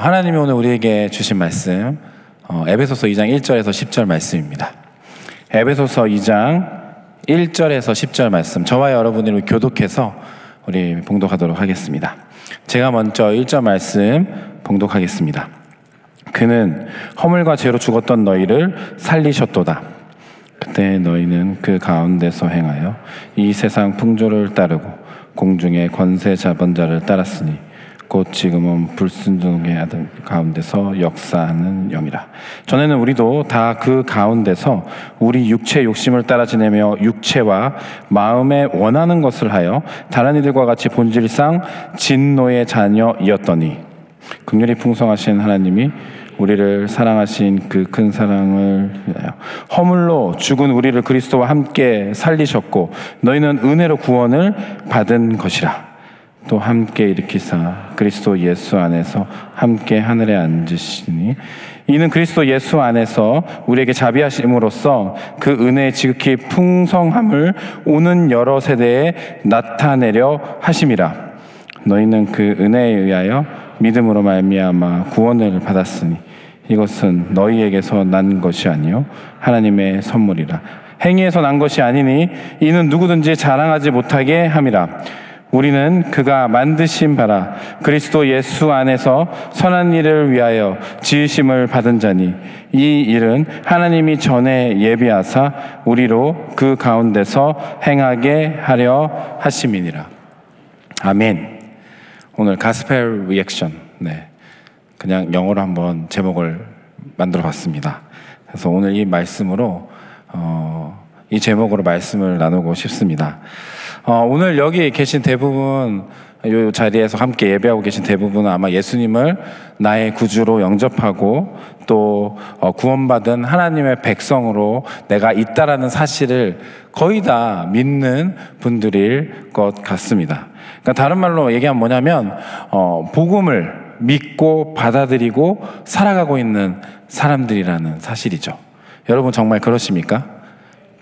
하나님이 오늘 우리에게 주신 말씀 에베소서 2장 1절에서 10절 말씀입니다. 에베소서 2장 1절에서 10절 말씀, 저와 여러분이 교독해서 우리 봉독하도록 하겠습니다. 제가 먼저 1절 말씀 봉독하겠습니다. 그는 허물과 죄로 죽었던 너희를 살리셨도다. 그때 너희는 그 가운데서 행하여 이 세상 풍조를 따르고 공중의 권세 잡은 자를 따랐으니 곧 지금은 불순종의 아들 가운데서 역사하는 영이라. 전에는 우리도 다 그 가운데서 우리 육체 욕심을 따라 지내며 육체와 마음에 원하는 것을 하여 다른 이들과 같이 본질상 진노의 자녀이었더니 긍휼이 풍성하신 하나님이 우리를 사랑하신 그 큰 사랑을 위하여 허물로 죽은 우리를 그리스도와 함께 살리셨고 너희는 은혜로 구원을 받은 것이라. 또 함께 일으키사 그리스도 예수 안에서 함께 하늘에 앉으시니 이는 그리스도 예수 안에서 우리에게 자비하심으로써 그 은혜의 지극히 풍성함을 오는 여러 세대에 나타내려 하심이라. 너희는 그 은혜에 의하여 믿음으로 말미암아 구원을 받았으니 이것은 너희에게서 난 것이 아니요 하나님의 선물이라. 행위에서 난 것이 아니니 이는 누구든지 자랑하지 못하게 함이라. 우리는 그가 만드신 바라 그리스도 예수 안에서 선한 일을 위하여 지으심을 받은 자니 이 일은 하나님이 전에 예비하사 우리로 그 가운데서 행하게 하려 하심이니라. 아멘. 오늘 가스펠 리액션, 그냥 영어로 한번 제목을 만들어 봤습니다. 그래서 오늘 이 말씀으로 이 제목으로 말씀을 나누고 싶습니다. 오늘 여기 계신 대부분, 이 자리에서 함께 예배하고 계신 대부분은 아마 예수님을 나의 구주로 영접하고 또 구원받은 하나님의 백성으로 내가 있다라는 사실을 거의 다 믿는 분들일 것 같습니다. 그러니까 다른 말로 얘기하면 뭐냐면 복음을 믿고 받아들이고 살아가고 있는 사람들이라는 사실이죠. 여러분 정말 그러십니까?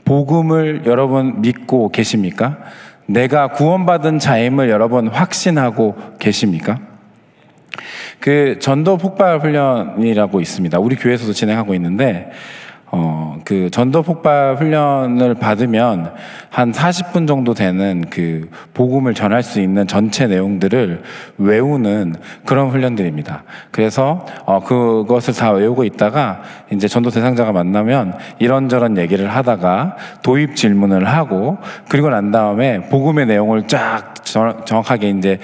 복음을 여러분 믿고 계십니까? 내가 구원받은 자임을 여러분 확신하고 계십니까? 그 전도 폭발 훈련이라고 있습니다. 우리 교회에서도 진행하고 있는데 그 전도 폭발 훈련을 받으면 한 40분 정도 되는 그 복음을 전할 수 있는 전체 내용들을 외우는 그런 훈련들입니다. 그래서 그것을 다 외우고 있다가 이제 전도 대상자가 만나면 이런저런 얘기를 하다가 도입 질문을 하고 그리고 난 다음에 복음의 내용을 쫙 정확하게 이제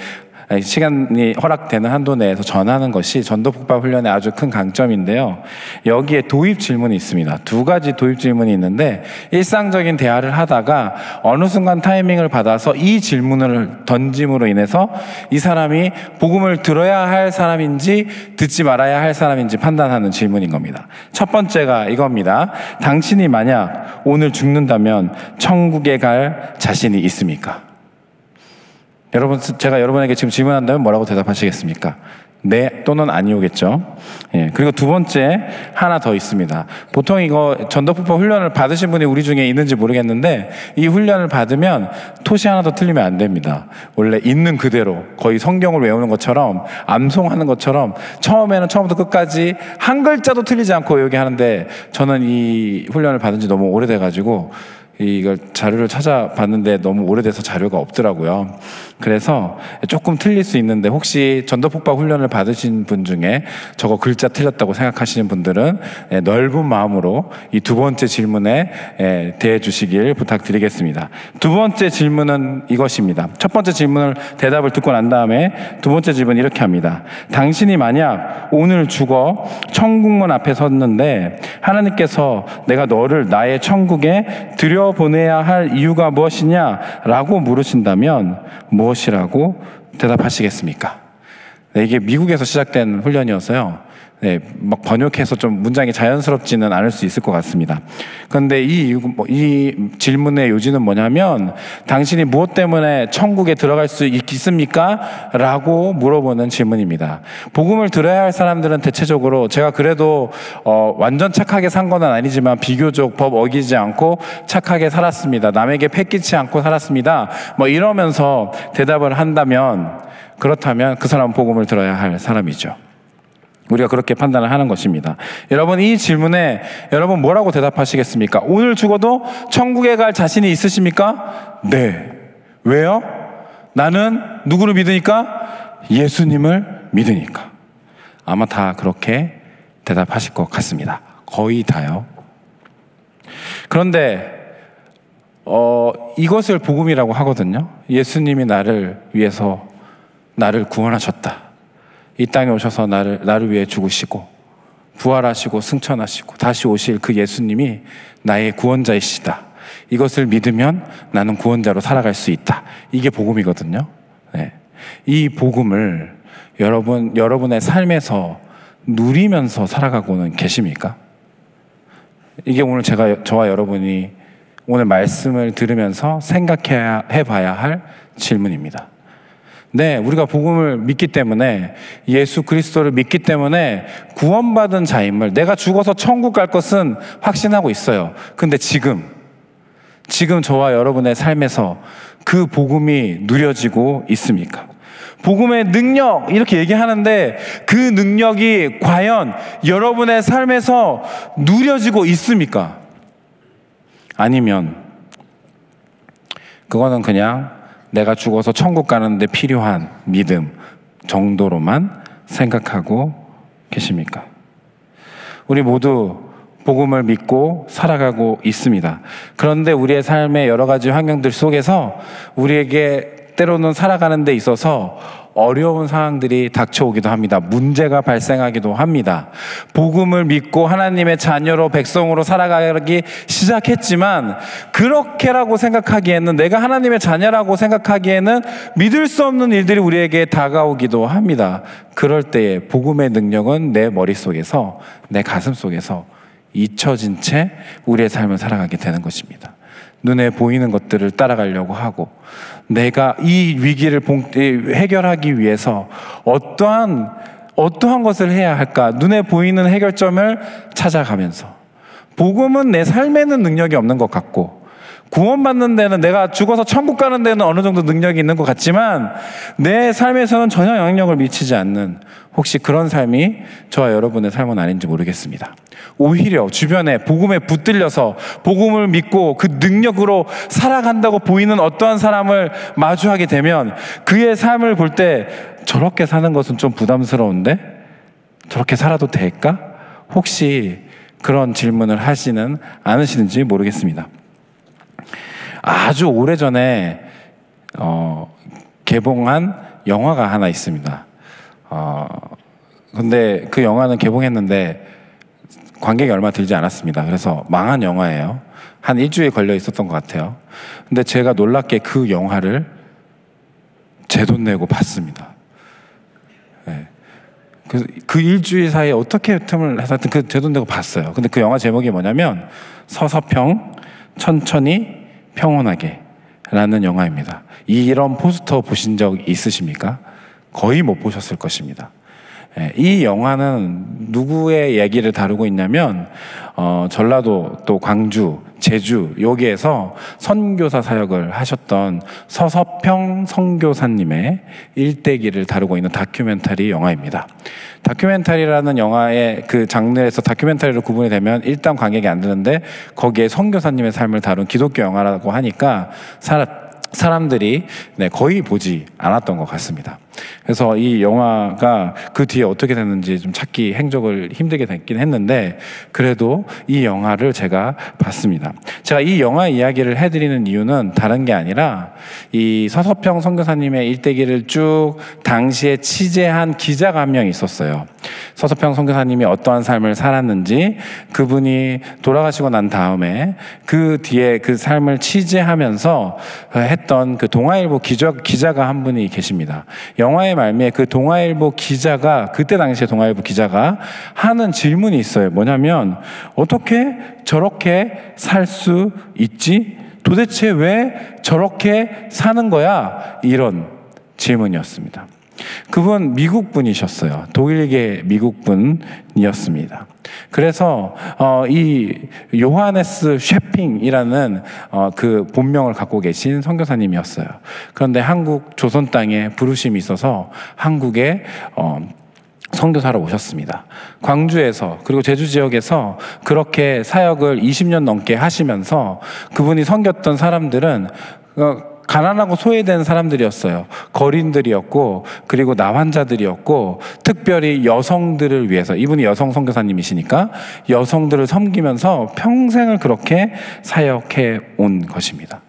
시간이 허락되는 한도 내에서 전하는 것이 전도 폭발 훈련의 아주 큰 강점인데요. 여기에 도입 질문이 있습니다. 두 가지 도입 질문이 있는데 일상적인 대화를 하다가 어느 순간 타이밍을 받아서 이 질문을 던짐으로 인해서 이 사람이 복음을 들어야 할 사람인지 듣지 말아야 할 사람인지 판단하는 질문인 겁니다. 첫 번째가 이겁니다. 당신이 만약 오늘 죽는다면 천국에 갈 자신이 있습니까? 여러분, 제가 여러분에게 지금 질문한다면 뭐라고 대답하시겠습니까? 네 또는 아니오겠죠. 그리고 두 번째 하나 더 있습니다. 보통 이거 전도폭발 훈련을 받으신 분이 우리 중에 있는지 모르겠는데 이 훈련을 받으면 토시 하나 더 틀리면 안 됩니다. 원래 있는 그대로 거의 성경을 외우는 것처럼 암송하는 것처럼 처음에는 처음부터 끝까지 한 글자도 틀리지 않고 여기 하는데 저는 이 훈련을 받은 지 너무 오래돼가지고 이걸 자료를 찾아봤는데 너무 오래돼서 자료가 없더라고요. 그래서 조금 틀릴 수 있는데 혹시 전도폭발 훈련을 받으신 분 중에 저거 글자 틀렸다고 생각하시는 분들은 넓은 마음으로 이 두 번째 질문에 대해 주시길 부탁드리겠습니다. 두 번째 질문은 이것입니다. 첫 번째 질문을 대답을 듣고 난 다음에 두 번째 질문은 이렇게 합니다. 당신이 만약 오늘 죽어 천국문 앞에 섰는데 하나님께서 내가 너를 나의 천국에 들여보내야 할 이유가 무엇이냐라고 물으신다면 무엇이라고 대답하시겠습니까? 이게 미국에서 시작된 훈련이어서요. 막 번역해서 좀 문장이 자연스럽지는 않을 수 있을 것 같습니다. 그런데 이 질문의 요지는 뭐냐면 당신이 무엇 때문에 천국에 들어갈 수 있습니까? 라고 물어보는 질문입니다. 복음을 들어야 할 사람들은 대체적으로 제가 그래도 완전 착하게 산 건 아니지만 비교적 법 어기지 않고 착하게 살았습니다. 남에게 패기치 않고 살았습니다. 뭐 이러면서 대답을 한다면 그렇다면 그 사람은 복음을 들어야 할 사람이죠. 우리가 그렇게 판단을 하는 것입니다. 여러분, 이 질문에 여러분 뭐라고 대답하시겠습니까? 오늘 죽어도 천국에 갈 자신이 있으십니까? 네. 왜요? 나는 누구를 믿으니까? 예수님을 믿으니까. 아마 다 그렇게 대답하실 것 같습니다. 거의 다요. 그런데 이것을 복음이라고 하거든요. 예수님이 나를 위해서 나를 구원하셨다. 이 땅에 오셔서 나를 위해 죽으시고 부활하시고 승천하시고 다시 오실 그 예수님이 나의 구원자이시다. 이것을 믿으면 나는 구원자로 살아갈 수 있다. 이게 복음이거든요. 네. 이 복음을 여러분의 삶에서 누리면서 살아가고는 계십니까? 이게 오늘 저와 여러분이 오늘 말씀을 들으면서 생각해 봐야 할 질문입니다. 네, 우리가 복음을 믿기 때문에, 예수 그리스도를 믿기 때문에 구원받은 자임을, 내가 죽어서 천국 갈 것은 확신하고 있어요. 근데 지금 저와 여러분의 삶에서 그 복음이 누려지고 있습니까? 복음의 능력 이렇게 얘기하는데 그 능력이 과연 여러분의 삶에서 누려지고 있습니까? 아니면 그거는 그냥 내가 죽어서 천국 가는데 필요한 믿음 정도로만 생각하고 계십니까? 우리 모두 복음을 믿고 살아가고 있습니다. 그런데 우리의 삶의 여러 가지 환경들 속에서 우리에게 때로는 살아가는 데 있어서 어려운 상황들이 닥쳐오기도 합니다. 문제가 발생하기도 합니다. 복음을 믿고 하나님의 자녀로, 백성으로 살아가기 시작했지만 그렇게라고 생각하기에는, 내가 하나님의 자녀라고 생각하기에는 믿을 수 없는 일들이 우리에게 다가오기도 합니다. 그럴 때에 복음의 능력은 내 머릿속에서, 내 가슴 속에서 잊혀진 채 우리의 삶을 살아가게 되는 것입니다. 눈에 보이는 것들을 따라가려고 하고, 내가 이 위기를 해결하기 위해서 어떠한 것을 해야 할까, 눈에 보이는 해결점을 찾아가면서, 복음은 내 삶에는 능력이 없는 것 같고, 구원받는 데는, 내가 죽어서 천국 가는 데는 어느 정도 능력이 있는 것 같지만 내 삶에서는 전혀 영향력을 미치지 않는, 혹시 그런 삶이 저와 여러분의 삶은 아닌지 모르겠습니다. 오히려 주변에 복음에 붙들려서 복음을 믿고 그 능력으로 살아간다고 보이는 어떠한 사람을 마주하게 되면 그의 삶을 볼 때 저렇게 사는 것은 좀 부담스러운데 저렇게 살아도 될까? 혹시 그런 질문을 하시는 않으시는지 모르겠습니다. 아주 오래전에 개봉한 영화가 하나 있습니다. 근데 그 영화는 개봉했는데 관객이 얼마 들지 않았습니다. 그래서 망한 영화예요. 한 일주일 걸려 있었던 것 같아요. 근데 제가 놀랍게 그 영화를 제 돈 내고 봤습니다. 네. 그 일주일 사이에 어떻게 틈을 해서 그 제 돈 내고 봤어요. 근데 그 영화 제목이 뭐냐면 서서평 천천히 평온하게 라는 영화입니다. 이런 포스터 보신 적 있으십니까? 거의 못 보셨을 것입니다. 이 영화는 누구의 얘기를 다루고 있냐면 전라도, 또 광주, 제주 여기에서 선교사 사역을 하셨던 서서평 선교사님의 일대기를 다루고 있는 다큐멘터리 영화입니다. 다큐멘터리라는 영화의 그 장르에서 다큐멘터리로 구분이 되면 일단 관객이 안 드는데, 거기에 선교사님의 삶을 다룬 기독교 영화라고 하니까 사람들이 거의 보지 않았던 것 같습니다. 그래서 이 영화가 그 뒤에 어떻게 됐는지 좀 찾기 행적을 힘들게 됐긴 했는데, 그래도 이 영화를 제가 봤습니다. 제가 이 영화 이야기를 해드리는 이유는 다른 게 아니라, 이 서서평 선교사님의 일대기를 쭉 당시에 취재한 기자가 한 명 있었어요. 서서평 선교사님이 어떠한 삶을 살았는지, 그분이 돌아가시고 난 다음에 그 뒤에 그 삶을 취재하면서 했던 그 동아일보 기자가 한 분이 계십니다. 영화의 말미에 그 동아일보 기자가, 그때 당시에 동아일보 기자가 하는 질문이 있어요. 뭐냐면, 어떻게 저렇게 살 수 있지? 도대체 왜 저렇게 사는 거야? 이런 질문이었습니다. 그분 미국 분이셨어요. 독일계 미국 분이었습니다. 그래서 이 요하네스 셰핑이라는 그 본명을 갖고 계신 선교사님이었어요. 그런데 한국 조선 땅에 부르심이 있어서 한국에 선교사로 오셨습니다. 광주에서 그리고 제주 지역에서 그렇게 사역을 20년 넘게 하시면서 그분이 섬겼던 사람들은 가난하고 소외된 사람들이었어요. 거린들이었고 그리고 나환자들이었고 특별히 여성들을 위해서, 이분이 여성 선교사님이시니까 여성들을 섬기면서 평생을 그렇게 사역해 온 것입니다.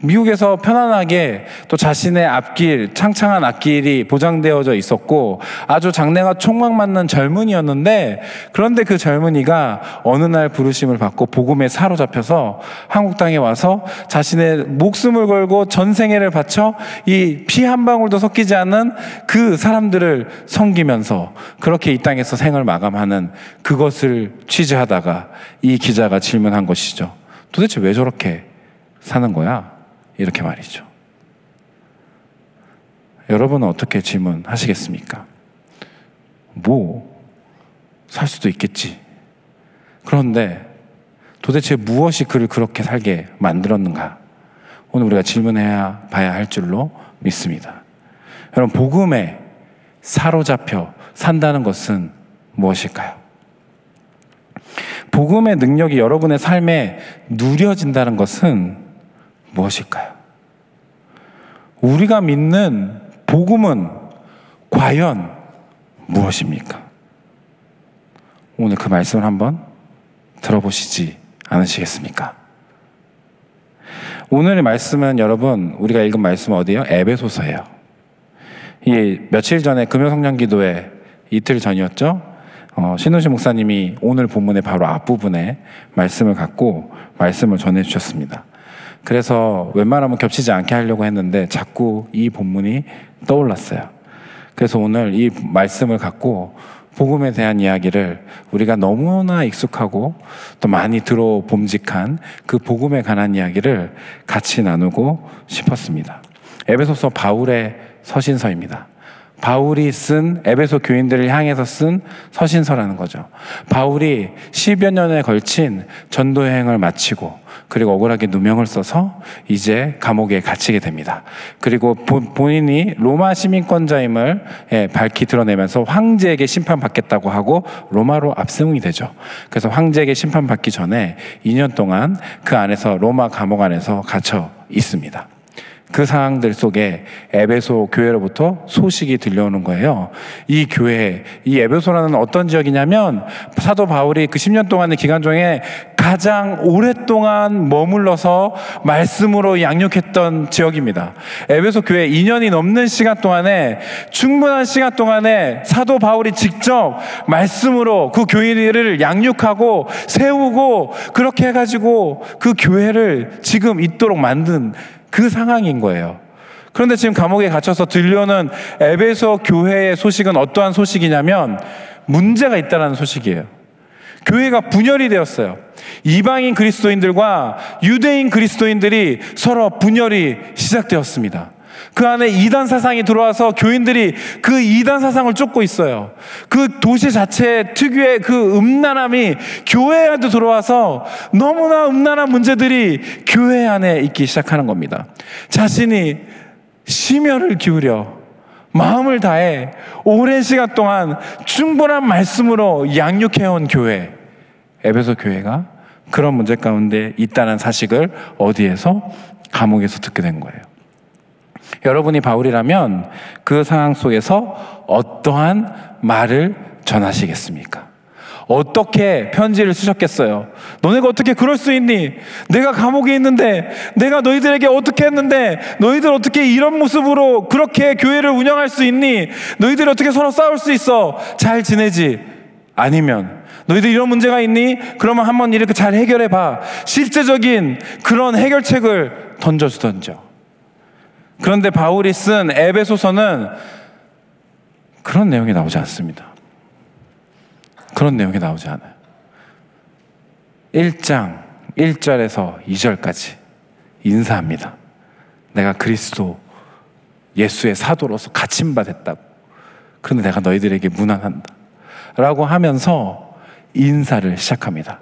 미국에서 편안하게 또 자신의 앞길, 창창한 앞길이 보장되어져 있었고 아주 장래가 촉망맞는 젊은이였는데, 그런데 그 젊은이가 어느 날 부르심을 받고 복음에 사로잡혀서 한국 땅에 와서 자신의 목숨을 걸고 전생애를 바쳐 이 피 한 방울도 섞이지 않은 그 사람들을 섬기면서 그렇게 이 땅에서 생을 마감하는 그것을 취재하다가 이 기자가 질문한 것이죠. 도대체 왜 저렇게 사는 거야? 이렇게 말이죠. 여러분은 어떻게 질문하시겠습니까? 살 수도 있겠지. 그런데 도대체 무엇이 그를 그렇게 살게 만들었는가? 오늘 우리가 질문해야 봐야 할 줄로 믿습니다. 여러분, 복음에 사로잡혀 산다는 것은 무엇일까요? 복음의 능력이 여러분의 삶에 누려진다는 것은 무엇일까요? 우리가 믿는 복음은 과연 무엇입니까? 오늘 그 말씀을 한번 들어보시지 않으시겠습니까? 오늘의 말씀은 여러분, 우리가 읽은 말씀은 어디예요? 에베소서예요. 며칠 전에 금요성령기도회 이틀 전이었죠? 신우시 목사님이 오늘 본문의 바로 앞부분에 말씀을 갖고 말씀을 전해주셨습니다. 그래서 웬만하면 겹치지 않게 하려고 했는데 자꾸 이 본문이 떠올랐어요. 그래서 오늘 이 말씀을 갖고 복음에 대한 이야기를, 우리가 너무나 익숙하고 또 많이 들어봄직한 그 복음에 관한 이야기를 같이 나누고 싶었습니다. 에베소서 바울의 서신서입니다. 바울이 쓴, 에베소 교인들을 향해서 쓴 서신서라는 거죠. 바울이 10여 년에 걸친 전도 여행을 마치고 그리고 억울하게 누명을 써서 이제 감옥에 갇히게 됩니다. 그리고 본인이 로마 시민권자임을 밝히 드러내면서 황제에게 심판받겠다고 하고 로마로 압송이 되죠. 그래서 황제에게 심판받기 전에 2년 동안 그 안에서, 로마 감옥 안에서 갇혀 있습니다. 그 상황들 속에 에베소 교회로부터 소식이 들려오는 거예요. 이 교회, 이 에베소라는 어떤 지역이냐면 사도 바울이 그 10년 동안의 기간 중에 가장 오랫동안 머물러서 말씀으로 양육했던 지역입니다. 에베소 교회 2년이 넘는 시간 동안에, 충분한 시간 동안에 사도 바울이 직접 말씀으로 그 교회를 양육하고 세우고 그렇게 해가지고 그 교회를 지금 있도록 만든 그 상황인 거예요. 그런데 지금 감옥에 갇혀서 들려오는 에베소 교회의 소식은 어떠한 소식이냐면 문제가 있다는 소식이에요. 교회가 분열이 되었어요. 이방인 그리스도인들과 유대인 그리스도인들이 서로 분열이 시작되었습니다. 그 안에 이단 사상이 들어와서 교인들이 그 이단 사상을 쫓고 있어요. 그 도시 자체 특유의 그 음란함이 교회에도 들어와서 너무나 음란한 문제들이 교회 안에 있기 시작하는 겁니다. 자신이 심혈을 기울여 마음을 다해 오랜 시간 동안 충분한 말씀으로 양육해온 교회, 에베소 교회가 그런 문제 가운데 있다는 사실을 어디에서? 감옥에서 듣게 된 거예요. 여러분이 바울이라면 그 상황 속에서 어떠한 말을 전하시겠습니까? 어떻게 편지를 쓰셨겠어요? 너네가 어떻게 그럴 수 있니? 내가 감옥에 있는데, 내가 너희들에게 어떻게 했는데, 너희들 어떻게 이런 모습으로 그렇게 교회를 운영할 수 있니? 너희들이 어떻게 서로 싸울 수 있어? 잘 지내지? 아니면 너희들 이런 문제가 있니? 그러면 한번 이렇게 잘 해결해봐. 실제적인 그런 해결책을 던져주던죠. 그런데 바울이 쓴 에베소서는 그런 내용이 나오지 않습니다. 그런 내용이 나오지 않아요. 1장 1절에서 2절까지 인사합니다. 내가 그리스도 예수의 사도로서 갇힘받았다고. 그런데 내가 너희들에게 문안한다 라고 하면서 인사를 시작합니다.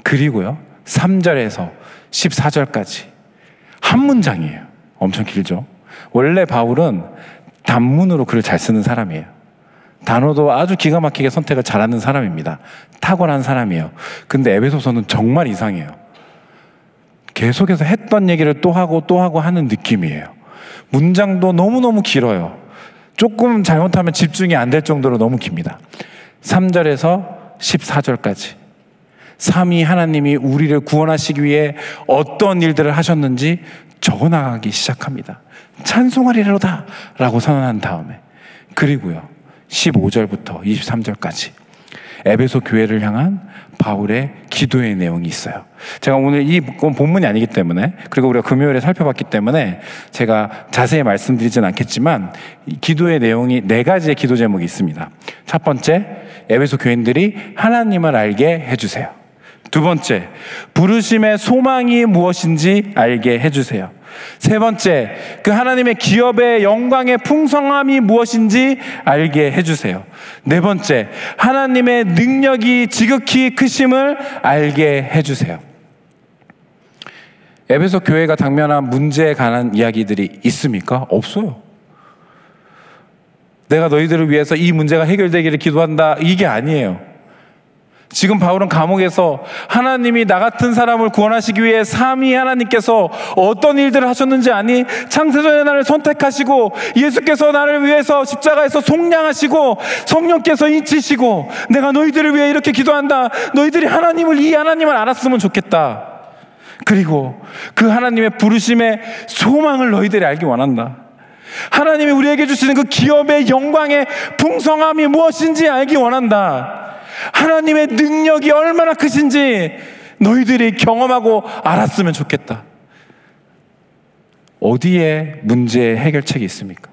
그리고요 3절에서 14절까지 한 문장이에요. 엄청 길죠. 원래 바울은 단문으로 글을 잘 쓰는 사람이에요. 단어도 아주 기가 막히게 선택을 잘하는 사람입니다. 탁월한 사람이에요. 근데 에베소서는 정말 이상해요. 계속해서 했던 얘기를 또 하고 하는 느낌이에요. 문장도 너무너무 길어요. 조금 잘못하면 집중이 안 될 정도로 너무 깁니다. 3절에서 14절까지 삼위 하나님이 우리를 구원하시기 위해 어떤 일들을 하셨는지 적어나가기 시작합니다. 찬송하리로다 라고 선언한 다음에, 그리고요 15절부터 23절까지 에베소 교회를 향한 바울의 기도의 내용이 있어요. 제가 오늘 이건 본문이 아니기 때문에, 그리고 우리가 금요일에 살펴봤기 때문에 제가 자세히 말씀드리진 않겠지만, 이 기도의 내용이 4가지의 기도 제목이 있습니다. 첫 번째, 에베소 교인들이 하나님을 알게 해주세요. 두 번째, 부르심의 소망이 무엇인지 알게 해주세요. 세 번째, 그 하나님의 기업의 영광의 풍성함이 무엇인지 알게 해주세요. 네 번째, 하나님의 능력이 지극히 크심을 알게 해주세요. 에베소 교회가 당면한 문제에 관한 이야기들이 있습니까? 없어요. 내가 너희들을 위해서 이 문제가 해결되기를 기도한다, 이게 아니에요. 지금 바울은 감옥에서 하나님이 나 같은 사람을 구원하시기 위해 삼위 하나님께서 어떤 일들을 하셨는지 아니? 창세전에 나를 선택하시고 예수께서 나를 위해서 십자가에서 속량하시고 성령께서 인치시고 내가 너희들을 위해 이렇게 기도한다. 너희들이 이 하나님을 알았으면 좋겠다. 그리고 그 하나님의 부르심의 소망을 너희들이 알기 원한다. 하나님이 우리에게 주시는 그 기업의 영광의 풍성함이 무엇인지 알기 원한다. 하나님의 능력이 얼마나 크신지 너희들이 경험하고 알았으면 좋겠다. 어디에 문제의 해결책이 있습니까?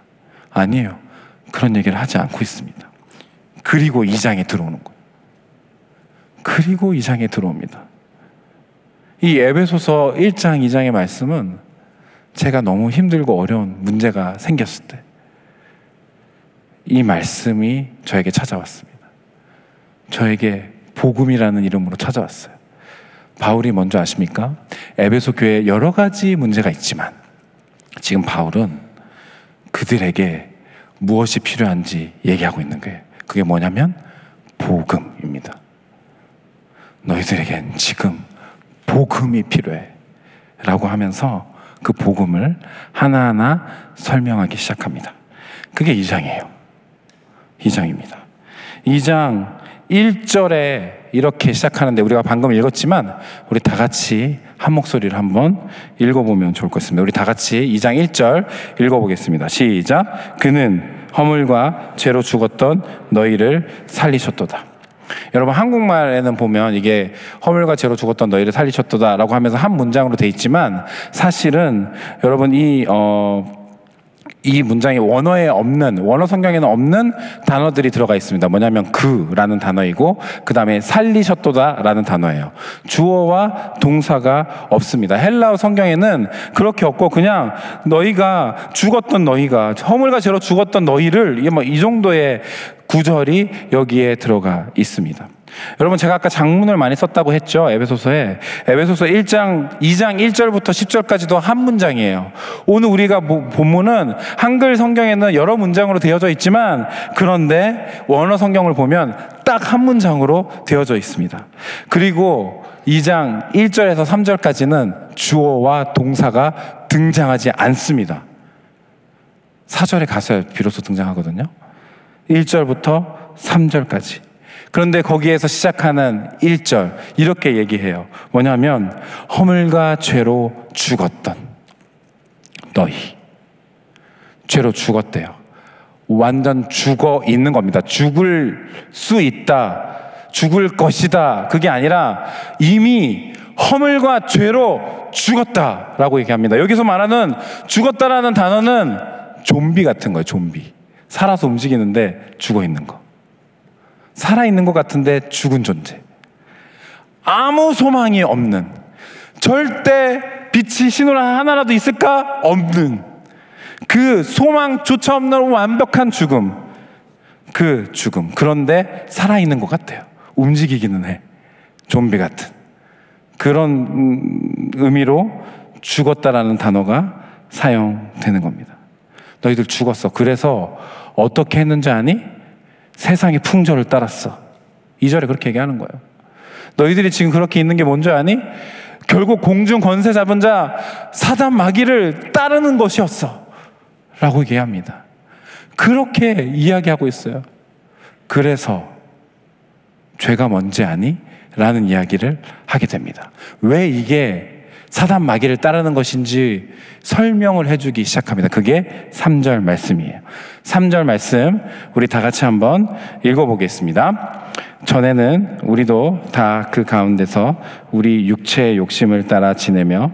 아니에요. 그런 얘기를 하지 않고 있습니다. 그리고 2장에 들어오는 거예요. 그리고 2장에 들어옵니다. 이 에베소서 1장, 2장의 말씀은 제가 너무 힘들고 어려운 문제가 생겼을 때 이 말씀이 저에게 찾아왔습니다. 저에게 복음이라는 이름으로 찾아왔어요. 바울이 먼저 아십니까? 에베소 교회에 여러 가지 문제가 있지만 지금 바울은 그들에게 무엇이 필요한지 얘기하고 있는 거예요. 그게 뭐냐면 복음입니다. 너희들에겐 지금 복음이 필요해 라고 하면서 그 복음을 하나하나 설명하기 시작합니다. 그게 2장이에요. 2장입니다. 2장 1절에 이렇게 시작하는데 우리가 방금 읽었지만 우리 다 같이 한 목소리를 한번 읽어보면 좋을 것 같습니다. 우리 다 같이 2장 1절 읽어보겠습니다. 시작. 그는 허물과 죄로 죽었던 너희를 살리셨도다. 여러분 한국말에는 보면 이게 허물과 죄로 죽었던 너희를 살리셨도다 라고 하면서 한 문장으로 돼 있지만 사실은 여러분 이 문장에 원어 성경에는 없는 단어들이 들어가 있습니다. 뭐냐면 그라는 단어이고 그 다음에 살리셨도다라는 단어예요. 주어와 동사가 없습니다. 헬라어 성경에는 그렇게 없고 그냥 너희가 허물과 죄로 죽었던 너희를 이 정도의 구절이 여기에 들어가 있습니다. 여러분 제가 아까 장문을 많이 썼다고 했죠. 에베소서에. 에베소서 2장 1절부터 10절까지도 한 문장이에요. 오늘 우리가 본문은 한글 성경에는 여러 문장으로 되어져 있지만 그런데 원어 성경을 보면 딱 한 문장으로 되어져 있습니다. 그리고 2장 1절에서 3절까지는 주어와 동사가 등장하지 않습니다. 4절에 가서야 비로소 등장하거든요. 1절부터 3절까지. 그런데 거기에서 시작하는 1절 이렇게 얘기해요. 뭐냐면 허물과 죄로 죽었던 너희. 죄로 죽었대요. 완전 죽어 있는 겁니다. 죽을 수 있다, 죽을 것이다, 그게 아니라 이미 허물과 죄로 죽었다라고 얘기합니다. 여기서 말하는 죽었다라는 단어는 좀비 같은 거예요. 좀비. 살아서 움직이는데 죽어 있는 거. 살아있는 것 같은데 죽은 존재. 아무 소망이 없는, 절대 빛이 신호 하나라도 있을까? 없는 그 소망조차 없는 완벽한 죽음. 그 죽음. 그런데 살아있는 것 같아요. 움직이기는 해. 좀비 같은 그런 의미로 죽었다라는 단어가 사용되는 겁니다. 너희들 죽었어. 그래서 어떻게 했는지 아니? 세상의 풍조를 따랐어. 2절에 그렇게 얘기하는 거예요. 너희들이 지금 그렇게 있는 게 뭔지 아니? 결국 공중 권세 잡은 자 사단 마귀를 따르는 것이었어 라고 얘기합니다. 그렇게 이야기하고 있어요. 그래서 죄가 뭔지 아니? 라는 이야기를 하게 됩니다. 왜 이게 사단 마귀를 따르는 것인지 설명을 해주기 시작합니다. 그게 3절 말씀이에요. 3절 말씀 우리 다 같이 한번 읽어보겠습니다. 전에는 우리도 다 그 가운데서 우리 육체의 욕심을 따라 지내며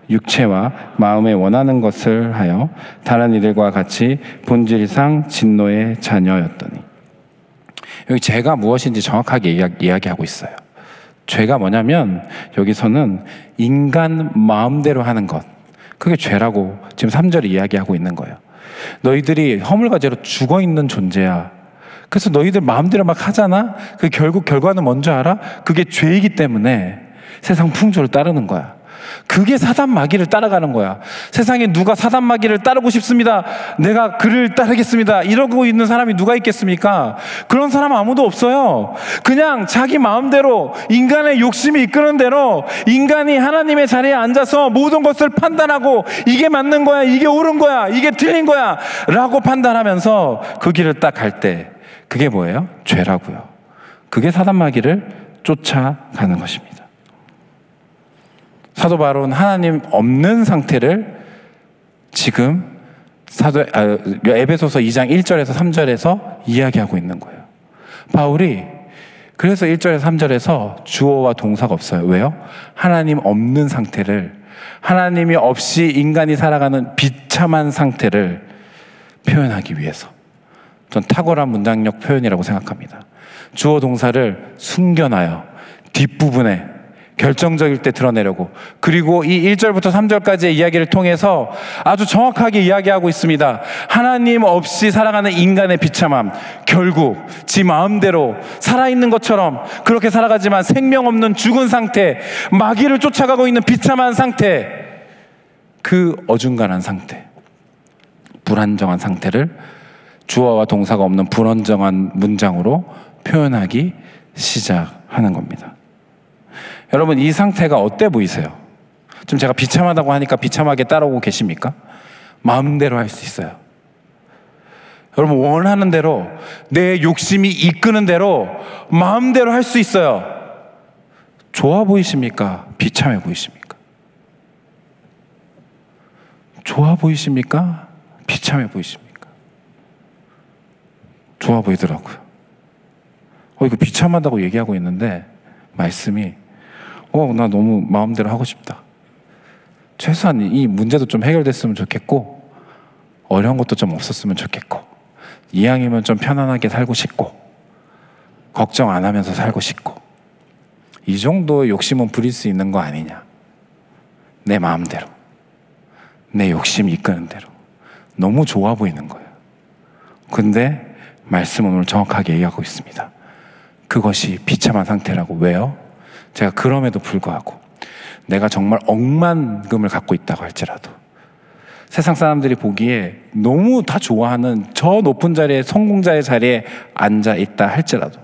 육체와 마음에 원하는 것을 하여 다른 이들과 같이 본질상 진노의 자녀였더니. 여기 죄가 무엇인지 정확하게 이야기하고 있어요. 죄가 뭐냐면 여기서는 인간 마음대로 하는 것, 그게 죄라고 지금 3절에 이야기하고 있는 거예요. 너희들이 허물과 죄로 죽어있는 존재야. 그래서 너희들 마음대로 막 하잖아. 그 결국 결과는 뭔지 알아? 그게 죄이기 때문에 세상 풍조를 따르는 거야. 그게 사단 마귀를 따라가는 거야. 세상에 누가 사단 마귀를 따르고 싶습니다, 내가 그를 따르겠습니다, 이러고 있는 사람이 누가 있겠습니까? 그런 사람 아무도 없어요. 그냥 자기 마음대로 인간의 욕심이 이끄는 대로 인간이 하나님의 자리에 앉아서 모든 것을 판단하고 이게 맞는 거야, 이게 옳은 거야, 이게 틀린 거야 라고 판단하면서 그 길을 딱 갈 때 그게 뭐예요? 죄라고요. 그게 사단 마귀를 쫓아가는 것입니다. 사도 바울은 하나님 없는 상태를 지금 에베소서 2장 1절에서 3절에서 이야기하고 있는 거예요. 바울이 그래서 1절에서 3절에서 주어와 동사가 없어요. 왜요? 하나님 없는 상태를, 하나님이 없이 인간이 살아가는 비참한 상태를 표현하기 위해서. 전 탁월한 문장력 표현이라고 생각합니다. 주어 동사를 숨겨놔요. 뒷부분에 결정적일 때 드러내려고. 그리고 이 1절부터 3절까지의 이야기를 통해서 아주 정확하게 이야기하고 있습니다. 하나님 없이 살아가는 인간의 비참함, 결국 지 마음대로 살아있는 것처럼 그렇게 살아가지만 생명 없는 죽은 상태, 마귀를 쫓아가고 있는 비참한 상태, 그 어중간한 상태, 불안정한 상태를 주어와 동사가 없는 불안정한 문장으로 표현하기 시작하는 겁니다. 여러분, 이 상태가 어때 보이세요? 좀 제가 비참하다고 하니까 비참하게 따라오고 계십니까? 마음대로 할 수 있어요. 여러분, 원하는 대로, 내 욕심이 이끄는 대로 마음대로 할 수 있어요. 좋아 보이십니까? 비참해 보이십니까? 좋아 보이십니까? 비참해 보이십니까? 좋아 보이더라고요. 이거 비참하다고 얘기하고 있는데 말씀이 나 너무 마음대로 하고 싶다. 최소한 이 문제도 좀 해결됐으면 좋겠고, 어려운 것도 좀 없었으면 좋겠고, 이왕이면 좀 편안하게 살고 싶고, 걱정 안 하면서 살고 싶고, 이 정도의 욕심은 부릴 수 있는 거 아니냐. 내 마음대로, 내 욕심이 이끄는 대로. 너무 좋아 보이는 거예요. 근데 말씀은 오늘 정확하게 얘기하고 있습니다. 그것이 비참한 상태라고. 왜요? 제가 그럼에도 불구하고 내가 정말 억만금을 갖고 있다고 할지라도, 세상 사람들이 보기에 너무 다 좋아하는 저 높은 자리에, 성공자의 자리에 앉아 있다 할지라도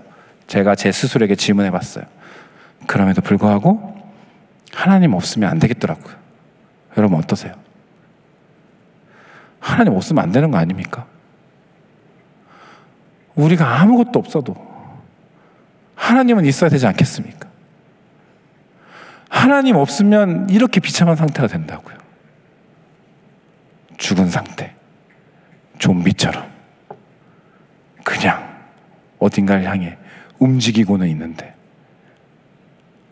제가 제 스스로에게 질문해 봤어요. 그럼에도 불구하고 하나님 없으면 안 되겠더라고요. 여러분 어떠세요? 하나님 없으면 안 되는 거 아닙니까? 우리가 아무것도 없어도 하나님은 있어야 되지 않겠습니까? 하나님 없으면 이렇게 비참한 상태가 된다고요. 죽은 상태, 좀비처럼 그냥 어딘가를 향해 움직이고는 있는데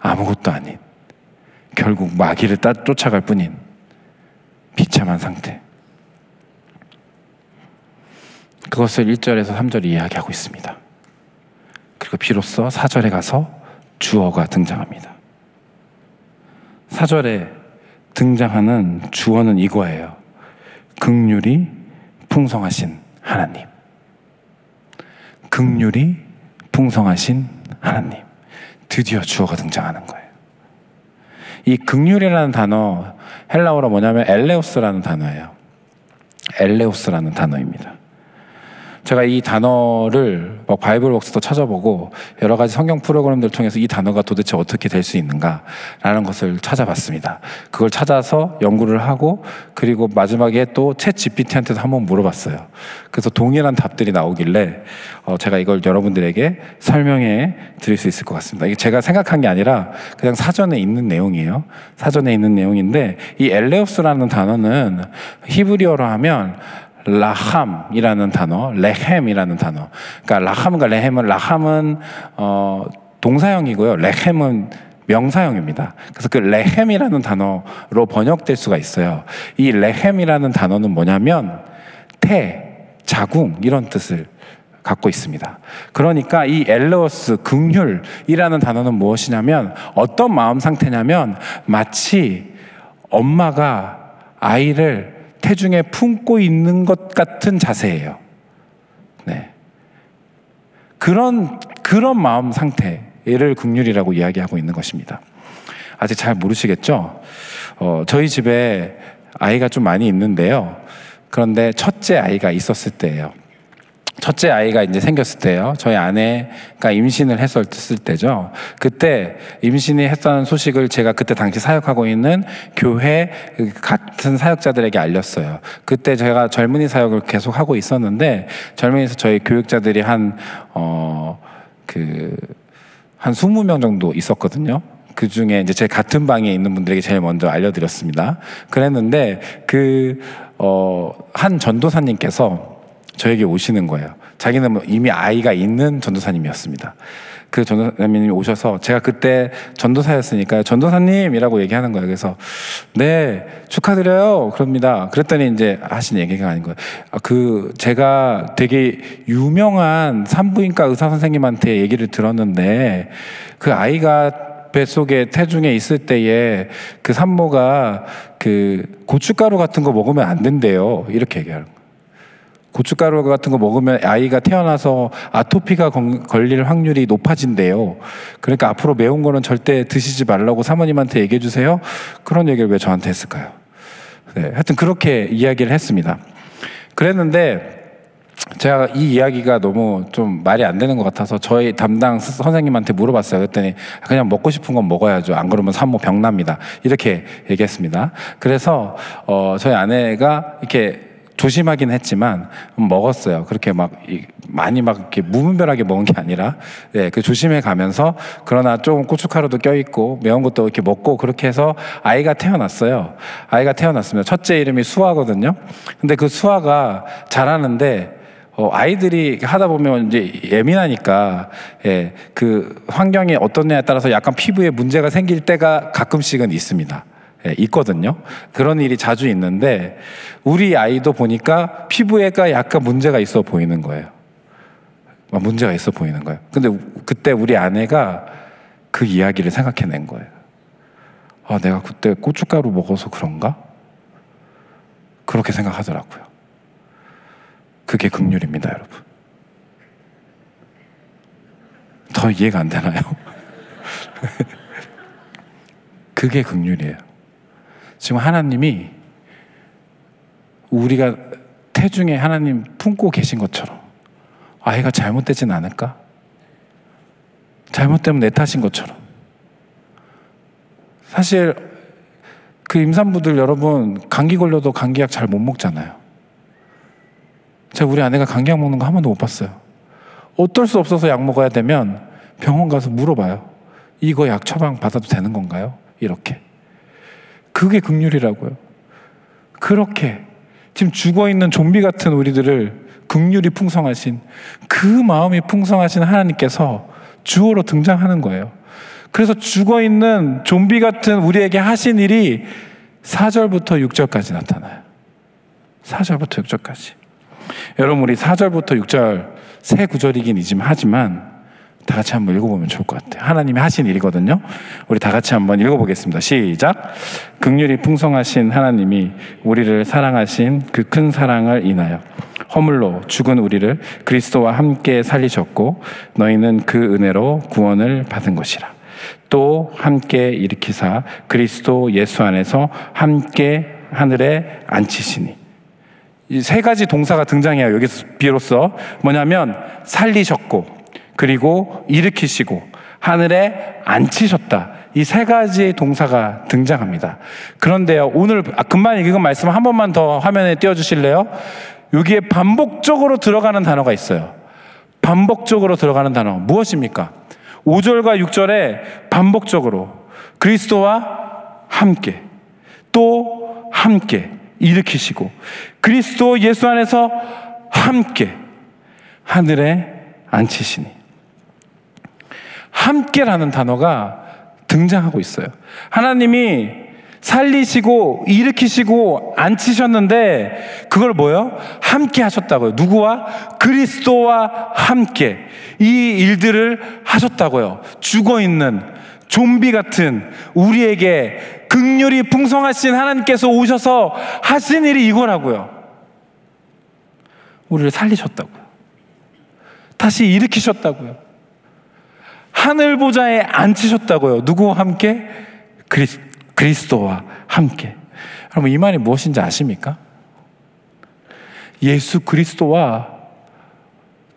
아무것도 아닌, 결국 마귀를 쫓아갈 뿐인 비참한 상태. 그것을 1절에서 3절이 이야기하고 있습니다. 그리고 비로소 4절에 가서 주어가 등장합니다. 4절에 등장하는 주어는 이거예요. 긍휼이 풍성하신 하나님. 긍휼이 풍성하신 하나님. 드디어 주어가 등장하는 거예요. 이 긍휼이라는 단어, 헬라어로 뭐냐면 엘레오스라는 단어예요. 엘레오스라는 단어입니다. 제가 이 단어를 바이블웍스도 찾아보고 여러 가지 성경 프로그램들을 통해서 이 단어가 도대체 어떻게 될 수 있는가라는 것을 찾아봤습니다. 그걸 찾아서 연구를 하고 그리고 마지막에 또 챗 GPT한테도 한번 물어봤어요. 그래서 동일한 답들이 나오길래 제가 이걸 여러분들에게 설명해 드릴 수 있을 것 같습니다. 이게 제가 생각한 게 아니라 그냥 사전에 있는 내용이에요. 사전에 있는 내용인데 이 엘레오스라는 단어는 히브리어로 하면 라함이라는 단어, 레헴이라는 단어. 그러니까 라함과 레헴은 라함은 동사형이고요. 레헴은 명사형입니다. 그래서 그 레헴이라는 단어로 번역될 수가 있어요. 이 레헴이라는 단어는 뭐냐면 태, 자궁 이런 뜻을 갖고 있습니다. 그러니까 이 엘레오스, 긍휼이라는 단어는 무엇이냐면 어떤 마음 상태냐면 마치 엄마가 아이를 태중에 품고 있는 것 같은 자세예요. 네. 그런 마음 상태를 긍휼이라고 이야기하고 있는 것입니다. 아직 잘 모르시겠죠? 저희 집에 아이가 좀 많이 있는데요. 그런데 첫째 아이가 있었을 때예요. 첫째 아이가 이제 생겼을 때요. 저희 아내가 임신을 했을 때죠. 그때 임신이 했다는 소식을 제가 그때 당시 사역하고 있는 교회 같은 사역자들에게 알렸어요. 그때 제가 젊은이 사역을 계속 하고 있었는데 젊은이에서 저희 교육자들이 한 20명 정도 있었거든요. 그 중에 이제 제 같은 방에 있는 분들에게 제일 먼저 알려드렸습니다. 그랬는데 한 전도사님께서 저에게 오시는 거예요. 자기는 이미 아이가 있는 전도사님이었습니다. 그 전도사님이 오셔서 제가 그때 전도사였으니까 전도사님이라고 얘기하는 거예요. 그래서 네 축하드려요 그럽니다. 그랬더니 이제 하신 얘기가 아닌 거예요. 제가 되게 유명한 산부인과 의사 선생님한테 얘기를 들었는데 그 아이가 뱃속에 태중에 있을 때에 그 산모가 고춧가루 같은 거 먹으면 안 된대요. 이렇게 얘기하는 거예요. 고춧가루 같은 거 먹으면 아이가 태어나서 아토피가 걸릴 확률이 높아진대요. 그러니까 앞으로 매운 거는 절대 드시지 말라고 사모님한테 얘기해 주세요. 그런 얘기를 왜 저한테 했을까요? 네, 하여튼 그렇게 이야기를 했습니다. 그랬는데 제가 이 이야기가 너무 좀 말이 안 되는 것 같아서 저희 담당 선생님한테 물어봤어요. 그랬더니 그냥 먹고 싶은 건 먹어야죠. 안 그러면 산모 병납니다. 이렇게 얘기했습니다. 그래서 저희 아내가 이렇게 조심하긴 했지만 먹었어요. 그렇게 많이 이렇게 무분별하게 먹은 게 아니라 조심해 가면서 그러나 조금 고춧가루도 껴있고 매운 것도 이렇게 먹고 그렇게 해서 아이가 태어났어요. 아이가 태어났습니다. 첫째 이름이 수아거든요. 근데 그 수아가 자라는데 아이들이 하다 보면 이제 예민하니까 그 환경이 어떠냐에 따라서 약간 피부에 문제가 생길 때가 가끔씩은 있습니다. 있거든요. 그런 일이 자주 있는데 우리 아이도 보니까 피부에가 약간 문제가 있어 보이는 거예요. 문제가 있어 보이는 거예요. 근데 그때 우리 아내가 그 이야기를 생각해낸 거예요. 내가 그때 고춧가루 먹어서 그런가? 그렇게 생각하더라고요. 그게 긍휼입니다, 여러분. 더 이해가 안 되나요? 그게 긍휼이에요. 지금 하나님이 우리가 태중에 하나님 품고 계신 것처럼 아이가 잘못되진 않을까? 잘못되면 내 탓인 것처럼. 사실 그 임산부들 여러분 감기 걸려도 감기약 잘 못 먹잖아요. 제가 우리 아내가 감기약 먹는 거 한 번도 못 봤어요. 어쩔 수 없어서 약 먹어야 되면 병원 가서 물어봐요. 이거 약 처방 받아도 되는 건가요? 이렇게. 그게 긍휼이라고요. 그렇게 지금 죽어있는 좀비 같은 우리들을 긍휼이 풍성하신 그 마음이 풍성하신 하나님께서 주어로 등장하는 거예요. 그래서 죽어있는 좀비 같은 우리에게 하신 일이 4절부터 6절까지 나타나요. 4절부터 6절까지. 여러분 우리 4절부터 6절 새 구절이긴 하지만 다 같이 한번 읽어보면 좋을 것 같아요. 하나님이 하신 일이거든요. 우리 다 같이 한번 읽어보겠습니다. 시작. 긍휼이 풍성하신 하나님이 우리를 사랑하신 그 큰 사랑을 인하여 허물로 죽은 우리를 그리스도와 함께 살리셨고 너희는 그 은혜로 구원을 받은 것이라. 또 함께 일으키사 그리스도 예수 안에서 함께 하늘에 앉히시니. 이 세 가지 동사가 등장해요. 여기서 비로소 뭐냐면 살리셨고, 그리고 일으키시고, 하늘에 앉히셨다. 이 세 가지의 동사가 등장합니다. 그런데요, 오늘 금방 읽은 말씀 한 번만 더 화면에 띄워주실래요? 여기에 반복적으로 들어가는 단어가 있어요. 반복적으로 들어가는 단어 무엇입니까? 5절과 6절에 반복적으로 그리스도와 함께, 또 함께 일으키시고, 그리스도 예수 안에서 함께 하늘에 앉히시니, 함께라는 단어가 등장하고 있어요. 하나님이 살리시고 일으키시고 앉히셨는데 그걸 뭐요? 함께 하셨다고요. 누구와? 그리스도와 함께 이 일들을 하셨다고요. 죽어있는 좀비 같은 우리에게 긍휼이 풍성하신 하나님께서 오셔서 하신 일이 이거라고요. 우리를 살리셨다고요. 다시 일으키셨다고요. 하늘 보좌에 앉히셨다고요. 누구와 함께? 그리스도와 함께. 여러분, 이 말이 무엇인지 아십니까? 예수 그리스도와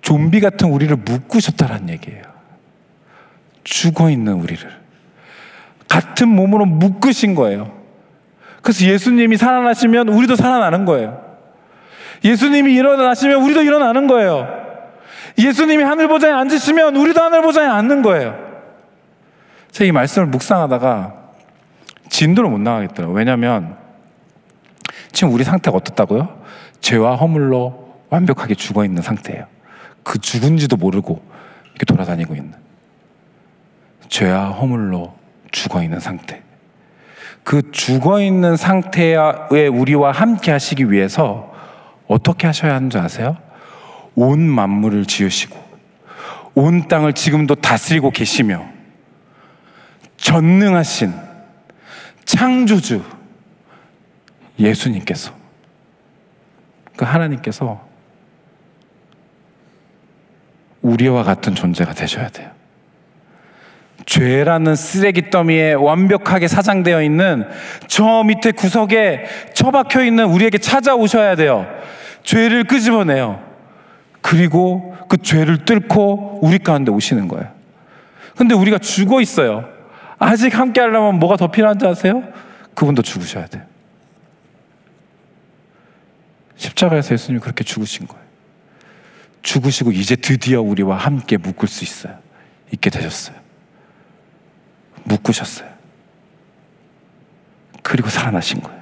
좀비 같은 우리를 묶으셨다는 얘기예요. 죽어있는 우리를 같은 몸으로 묶으신 거예요. 그래서 예수님이 살아나시면 우리도 살아나는 거예요. 예수님이 일어나시면 우리도 일어나는 거예요. 예수님이 하늘 보좌에 앉으시면 우리도 하늘 보좌에 앉는 거예요. 제가 이 말씀을 묵상하다가 진도를 못 나가겠더라고요. 왜냐하면 지금 우리 상태가 어떻다고요? 죄와 허물로 완벽하게 죽어있는 상태예요. 그 죽은지도 모르고 이렇게 돌아다니고 있는, 죄와 허물로 죽어있는 상태. 그 죽어있는 상태의 우리와 함께 하시기 위해서 어떻게 하셔야 하는 줄 아세요? 온 만물을 지으시고 온 땅을 지금도 다스리고 계시며 전능하신 창조주 예수님께서, 그 하나님께서 우리와 같은 존재가 되셔야 돼요. 죄라는 쓰레기 더미에 완벽하게 사장되어 있는 저 밑에 구석에 처박혀 있는 우리에게 찾아오셔야 돼요. 죄를 끄집어내요. 그리고 그 죄를 뚫고 우리 가운데 오시는 거예요. 근데 우리가 죽어 있어요. 아직 함께 하려면 뭐가 더 필요한지 아세요? 그분도 죽으셔야 돼요. 십자가에서 예수님이 그렇게 죽으신 거예요. 죽으시고 이제 드디어 우리와 함께 묶을 수 있게 되셨어요. 묶으셨어요. 그리고 살아나신 거예요.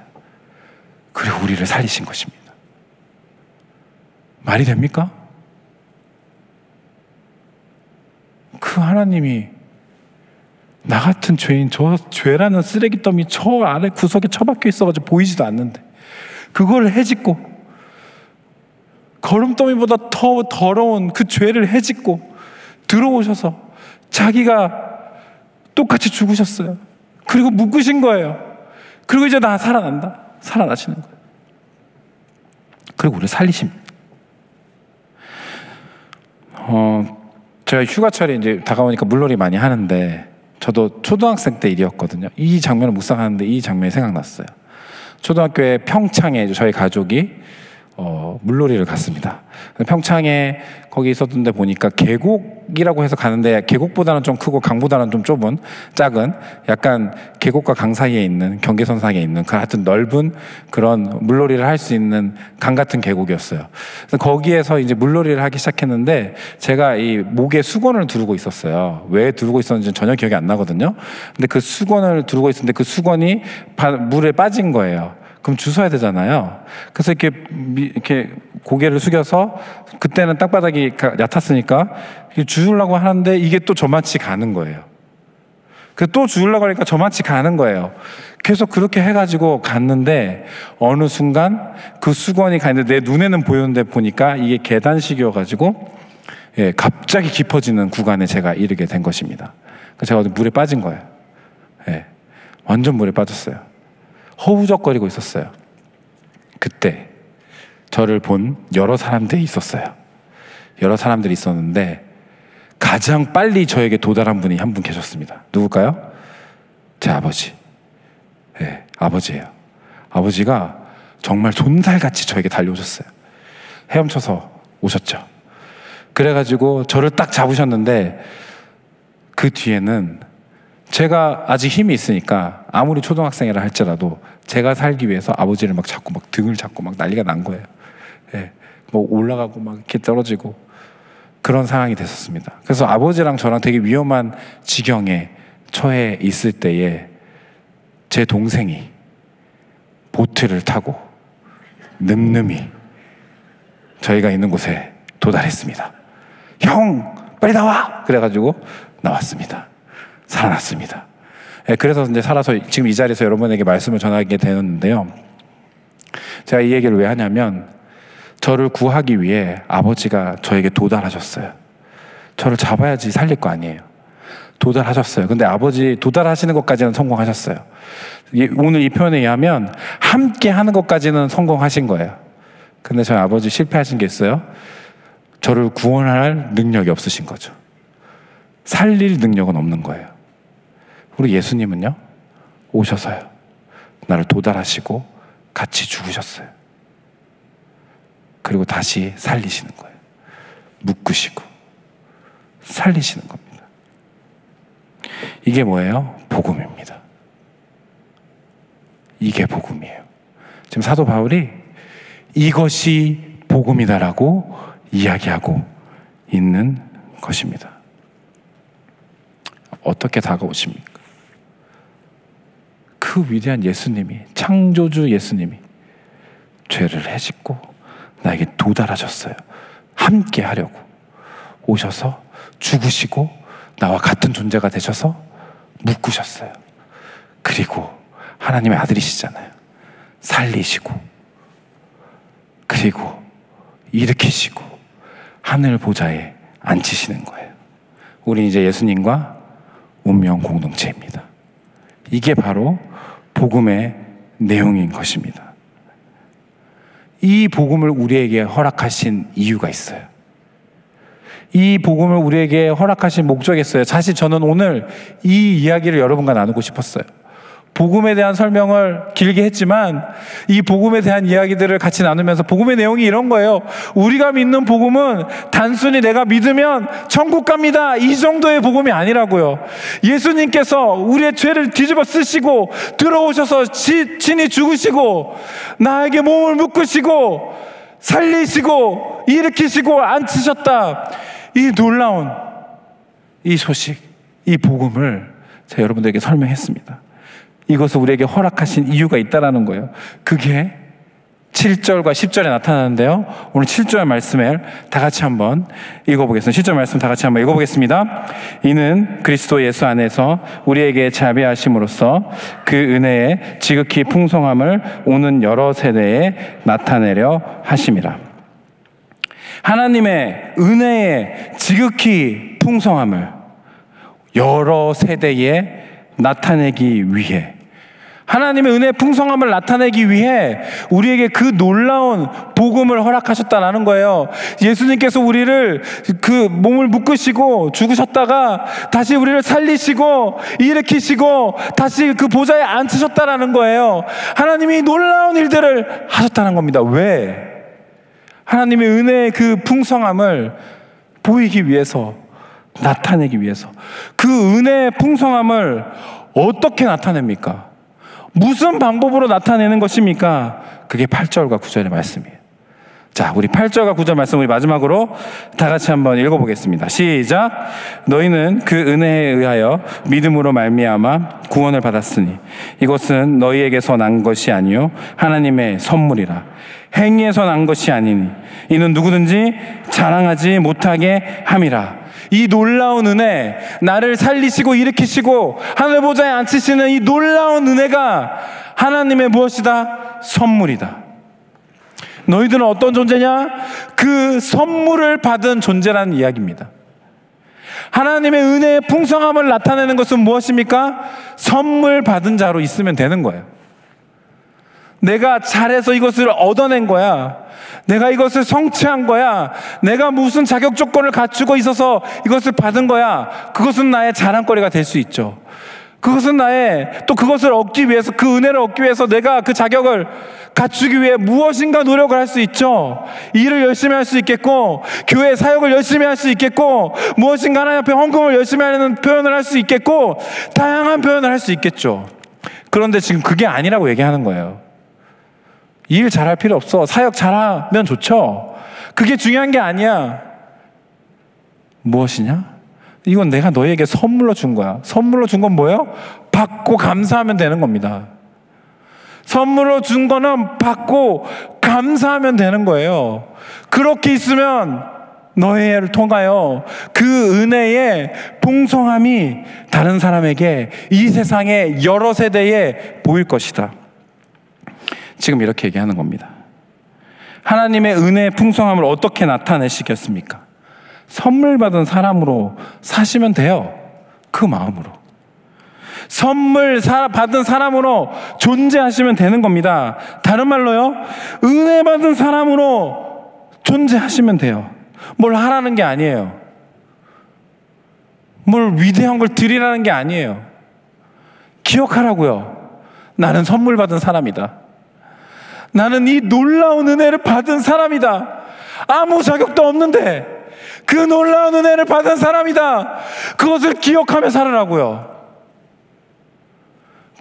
그리고 우리를 살리신 것입니다. 말이 됩니까? 그 하나님이 나 같은 죄인, 저 죄라는 쓰레기 더미 저 아래 구석에 처박혀 있어가지고 보이지도 않는데 그걸 헤집고, 거름더미보다 더 더러운 그 죄를 헤집고 들어오셔서 자기가 똑같이 죽으셨어요. 그리고 묶으신 거예요. 그리고 이제 나 살아난다. 살아나시는 거예요. 그리고 우리를 살리십니다. 제가 휴가철에 이제 다가오니까 물놀이 많이 하는데, 저도 초등학생 때 일이었거든요. 이 장면을 묵상하는데 이 장면이 생각났어요. 초등학교에 평창에 저희 가족이 물놀이를 갔습니다. 평창에 거기 있었던 데 보니까 계곡이라고 해서 가는데, 계곡보다는 좀 크고 강보다는 좀 좁은, 작은, 약간 계곡과 강 사이에 있는, 경계선 사이에 있는 그 하여튼 넓은 그런 물놀이를 할 수 있는 강 같은 계곡이었어요. 그래서 거기에서 이제 물놀이를 하기 시작했는데, 제가 이 목에 수건을 두르고 있었어요. 왜 두르고 있었는지는 전혀 기억이 안 나거든요. 근데 그 수건을 두르고 있었는데 그 수건이 물에 빠진 거예요. 그럼 주워야 되잖아요. 그래서 이렇게 고개를 숙여서, 그때는 땅바닥이 얕았으니까 주우려고 하는데 이게 또 저만치 가는 거예요. 그래서 또 주우려고 하니까 저만치 가는 거예요. 계속 그렇게 해가지고 갔는데 어느 순간 그 수건이 가는데 내 눈에는 보였는데 보니까 이게 계단식이어가지고 갑자기 깊어지는 구간에 제가 이르게 된 것입니다. 그래서 제가 어디 물에 빠진 거예요. 완전 물에 빠졌어요. 허우적거리고 있었어요. 그때 저를 본 여러 사람들이 있었어요. 여러 사람들이 있었는데 가장 빨리 저에게 도달한 분이 한 분 계셨습니다. 누굴까요? 제 아버지. 아버지예요. 아버지가 정말 손살같이 저에게 달려오셨어요. 헤엄쳐서 오셨죠. 그래가지고 저를 딱 잡으셨는데 그 뒤에는 제가 아직 힘이 있으니까 아무리 초등학생이라 할지라도 제가 살기 위해서 아버지를 막 잡고 막 등을 잡고 막 난리가 난 거예요. 예, 뭐 올라가고 막 이렇게 떨어지고 그런 상황이 됐었습니다. 그래서 아버지랑 저랑 되게 위험한 지경에 처해 있을 때에 제 동생이 보트를 타고 늠름히 저희가 있는 곳에 도달했습니다. 형, 빨리 나와! 그래가지고 나왔습니다. 살아났습니다. 예, 그래서 이제 살아서 지금 이 자리에서 여러분에게 말씀을 전하게 되는데요. 제가 이 얘기를 왜 하냐면 저를 구하기 위해 아버지가 저에게 도달하셨어요. 저를 잡아야지 살릴 거 아니에요. 도달하셨어요. 근데 아버지 도달하시는 것까지는 성공하셨어요. 오늘 이 표현에 의하면 함께 하는 것까지는 성공하신 거예요. 근데 저희 아버지 실패하신 게 있어요. 저를 구원할 능력이 없으신 거죠. 살릴 능력은 없는 거예요. 우리 예수님은요, 오셔서요, 나를 도달하시고 같이 죽으셨어요. 그리고 다시 살리시는 거예요. 묶으시고 살리시는 겁니다. 이게 뭐예요? 복음입니다. 이게 복음이에요. 지금 사도 바울이 이것이 복음이다라고 이야기하고 있는 것입니다. 어떻게 다가오십니까? 그 위대한 예수님이, 창조주 예수님이 죄를 해짓고 나에게 도달하셨어요. 함께 하려고 오셔서 죽으시고 나와 같은 존재가 되셔서 묶으셨어요. 그리고 하나님의 아들이시잖아요. 살리시고 그리고 일으키시고 하늘 보좌에 앉히시는 거예요. 우린 이제 예수님과 운명 공동체입니다. 이게 바로 복음의 내용인 것입니다. 이 복음을 우리에게 허락하신 이유가 있어요. 이 복음을 우리에게 허락하신 목적이 있어요. 사실 저는 오늘 이 이야기를 여러분과 나누고 싶었어요. 복음에 대한 설명을 길게 했지만 이 복음에 대한 이야기들을 같이 나누면서 복음의 내용이 이런 거예요. 우리가 믿는 복음은 단순히 내가 믿으면 천국 갑니다, 이 정도의 복음이 아니라고요. 예수님께서 우리의 죄를 뒤집어 쓰시고 들어오셔서 친히 죽으시고 나에게 몸을 묶으시고 살리시고 일으키시고 앉히셨다. 이 놀라운 이 소식, 이 복음을 제가 여러분들에게 설명했습니다. 이것을 우리에게 허락하신 이유가 있다라는 거예요. 그게 7절과 10절에 나타나는데요. 오늘 7절 말씀을 다 같이 한번 읽어보겠습니다. 7절 말씀 다 같이 한번 읽어보겠습니다. 이는 그리스도 예수 안에서 우리에게 자비하심으로써 그 은혜의 지극히 풍성함을 오는 여러 세대에 나타내려 하심이라. 하나님의 은혜의 지극히 풍성함을 여러 세대에 나타내기 위해, 하나님의 은혜의 풍성함을 나타내기 위해 우리에게 그 놀라운 복음을 허락하셨다라는 거예요. 예수님께서 우리를 그 몸을 묶으시고 죽으셨다가 다시 우리를 살리시고 일으키시고 다시 그 보좌에 앉히셨다라는 거예요. 하나님이 놀라운 일들을 하셨다는 겁니다. 왜? 하나님의 은혜의 그 풍성함을 보이기 위해서, 나타내기 위해서. 그 은혜의 풍성함을 어떻게 나타냅니까? 무슨 방법으로 나타내는 것입니까? 그게 8절과 9절의 말씀이에요. 자, 우리 8절과 9절 말씀 우리 마지막으로 다 같이 한번 읽어보겠습니다. 시작. 너희는 그 은혜에 의하여 믿음으로 말미암아 구원을 받았으니 이것은 너희에게서 난 것이 아니요 하나님의 선물이라. 행위에서 난 것이 아니니 이는 누구든지 자랑하지 못하게 함이라. 이 놀라운 은혜, 나를 살리시고 일으키시고 하늘 보좌에 앉히시는 이 놀라운 은혜가 하나님의 무엇이다? 선물이다. 너희들은 어떤 존재냐? 그 선물을 받은 존재라는 이야기입니다. 하나님의 은혜의 풍성함을 나타내는 것은 무엇입니까? 선물 받은 자로 있으면 되는 거예요. 내가 잘해서 이것을 얻어낸 거야. 내가 이것을 성취한 거야. 내가 무슨 자격 조건을 갖추고 있어서 이것을 받은 거야. 그것은 나의 자랑거리가 될 수 있죠. 그것은 나의, 또 그것을 얻기 위해서, 그 은혜를 얻기 위해서 내가 그 자격을 갖추기 위해 무엇인가 노력을 할 수 있죠. 일을 열심히 할 수 있겠고, 교회 사역을 열심히 할 수 있겠고, 무엇인가 하나님 앞에 헌금을 열심히 하는 표현을 할 수 있겠고, 다양한 표현을 할 수 있겠죠. 그런데 지금 그게 아니라고 얘기하는 거예요. 일 잘할 필요 없어. 사역 잘하면 좋죠. 그게 중요한 게 아니야. 무엇이냐? 이건 내가 너에게 선물로 준 거야. 선물로 준 건 뭐예요? 받고 감사하면 되는 겁니다. 선물로 준 거는 받고 감사하면 되는 거예요. 그렇게 있으면 너의 애를 통하여 그 은혜의 풍성함이 다른 사람에게 이 세상의 여러 세대에 보일 것이다. 지금 이렇게 얘기하는 겁니다. 하나님의 은혜의 풍성함을 어떻게 나타내시겠습니까? 선물 받은 사람으로 사시면 돼요. 그 마음으로. 선물 받은 사람으로 존재하시면 되는 겁니다. 다른 말로요, 은혜 받은 사람으로 존재하시면 돼요. 뭘 하라는 게 아니에요. 뭘 위대한 걸 드리라는 게 아니에요. 기억하라고요. 나는 선물 받은 사람이다. 나는 이 놀라운 은혜를 받은 사람이다. 아무 자격도 없는데 그 놀라운 은혜를 받은 사람이다. 그것을 기억하며 살으라고요.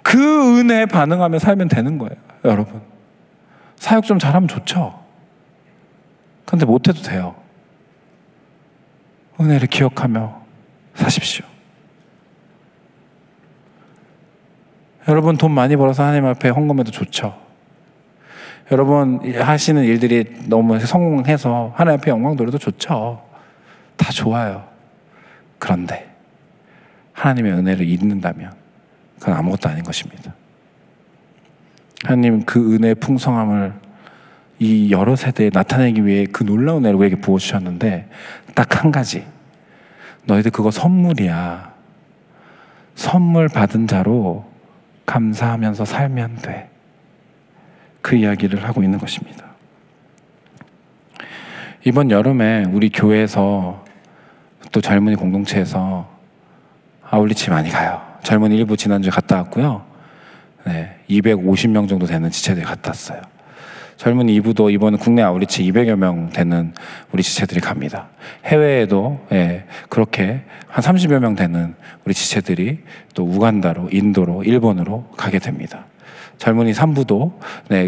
그 은혜에 반응하며 살면 되는 거예요. 여러분, 사역 좀 잘하면 좋죠. 그런데 못해도 돼요. 은혜를 기억하며 사십시오. 여러분, 돈 많이 벌어서 하나님 앞에 헌금해도 좋죠. 여러분 하시는 일들이 너무 성공해서 하나님 앞에 영광 돌려도 좋죠. 다 좋아요. 그런데 하나님의 은혜를 잊는다면 그건 아무것도 아닌 것입니다. 하나님 그 은혜의 풍성함을 이 여러 세대에 나타내기 위해 그 놀라운 은혜를 우리에게 부어주셨는데 딱 한 가지, 너희들 그거 선물이야. 선물 받은 자로 감사하면서 살면 돼. 그 이야기를 하고 있는 것입니다. 이번 여름에 우리 교회에서 또 젊은이 공동체에서 아울리치 많이 가요. 젊은이 일부 지난주에 갔다 왔고요. 네, 250명 정도 되는 지체들이 갔다 왔어요. 젊은이 2부도 이번 국내 아울리치 200여 명 되는 우리 지체들이 갑니다. 해외에도 그렇게 한 30여 명 되는 우리 지체들이 또 우간다로, 인도로, 일본으로 가게 됩니다. 젊은이 3부도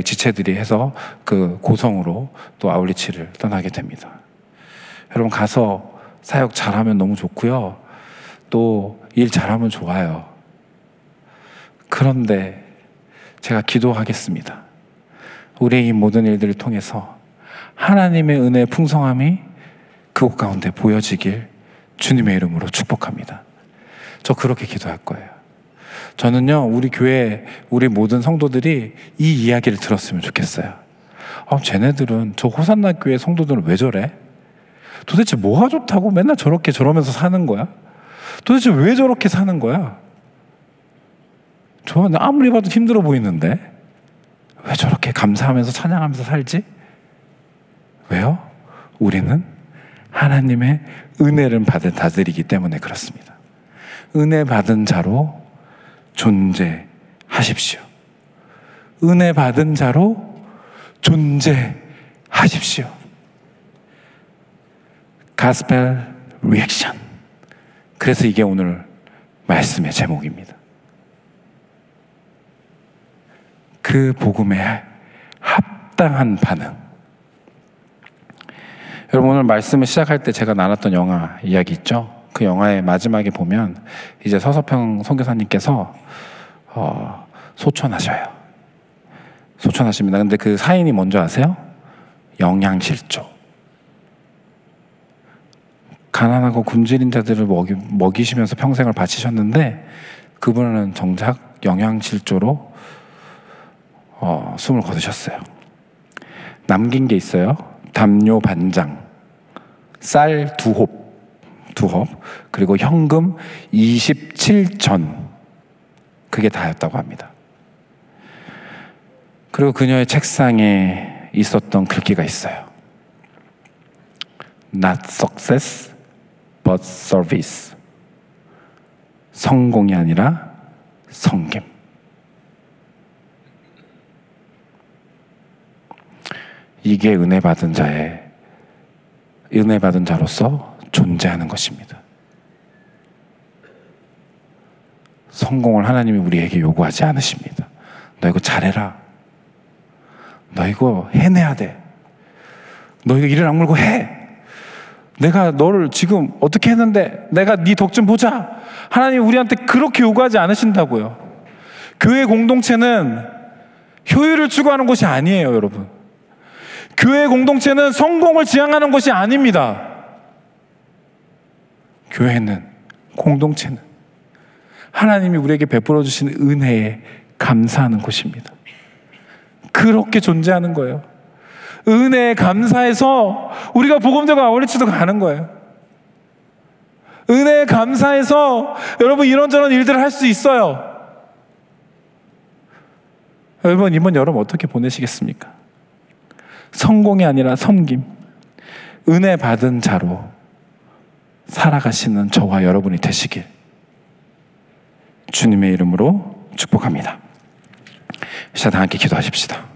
지체들이 해서 그 고성으로 또 아울리치를 떠나게 됩니다. 여러분 가서 사역 잘하면 너무 좋고요. 또 일 잘하면 좋아요. 그런데 제가 기도하겠습니다. 우리의 이 모든 일들을 통해서 하나님의 은혜의 풍성함이 그곳 가운데 보여지길 주님의 이름으로 축복합니다. 저 그렇게 기도할 거예요. 저는요, 우리 교회, 우리 모든 성도들이 이 이야기를 들었으면 좋겠어요. 쟤네들은, 저 호산나 교회 성도들은 왜 저래? 도대체 뭐가 좋다고 맨날 저렇게 저러면서 사는 거야? 도대체 왜 저렇게 사는 거야? 저는 아무리 봐도 힘들어 보이는데 왜 저렇게 감사하면서 찬양하면서 살지? 왜요? 우리는 하나님의 은혜를 받은 자들이기 때문에 그렇습니다. 은혜 받은 자로 존재하십시오. 은혜 받은 자로 존재하십시오. 가스펠 리액션. 그래서 이게 오늘 말씀의 제목입니다. 그 복음에 합당한 반응. 여러분 오늘 말씀을 시작할 때 제가 나눴던 영화 이야기 있죠? 그 영화의 마지막에 보면 이제 서서평 선교사님께서 소천하셔요. 소천하십니다. 근데 그 사인이 뭔지 아세요? 영양실조. 가난하고 굶주린 자들을 먹이시면서 평생을 바치셨는데 그분은 정작 영양실조로 숨을 거두셨어요. 남긴 게 있어요. 담요 반장, 쌀 2홉, 그리고 현금 27전. 그게 다였다고 합니다. 그리고 그녀의 책상에 있었던 글귀가 있어요. Not success, but service. 성공이 아니라 섬김. 이게 은혜 받은 자로서 존재하는 것입니다. 성공을 하나님이 우리에게 요구하지 않으십니다. 너 이거 잘해라. 너 이거 해내야 돼. 너 이거 이를 악물고 해. 내가 너를 지금 어떻게 했는데 내가 네 덕 좀 보자. 하나님이 우리한테 그렇게 요구하지 않으신다고요. 교회 공동체는 효율을 추구하는 곳이 아니에요, 여러분. 교회 공동체는 성공을 지향하는 것이 아닙니다. 교회는, 공동체는 하나님이 우리에게 베풀어 주신 은혜에 감사하는 곳입니다. 그렇게 존재하는 거예요. 은혜에 감사해서 우리가 복음들과 아울리치도 가는 거예요. 은혜에 감사해서 여러분 이런저런 일들을 할 수 있어요. 여러분 이번 여름 어떻게 보내시겠습니까? 성공이 아니라 섬김, 은혜 받은 자로 살아가시는 저와 여러분이 되시길 주님의 이름으로 축복합니다. 시작 다 함께 기도하십시다.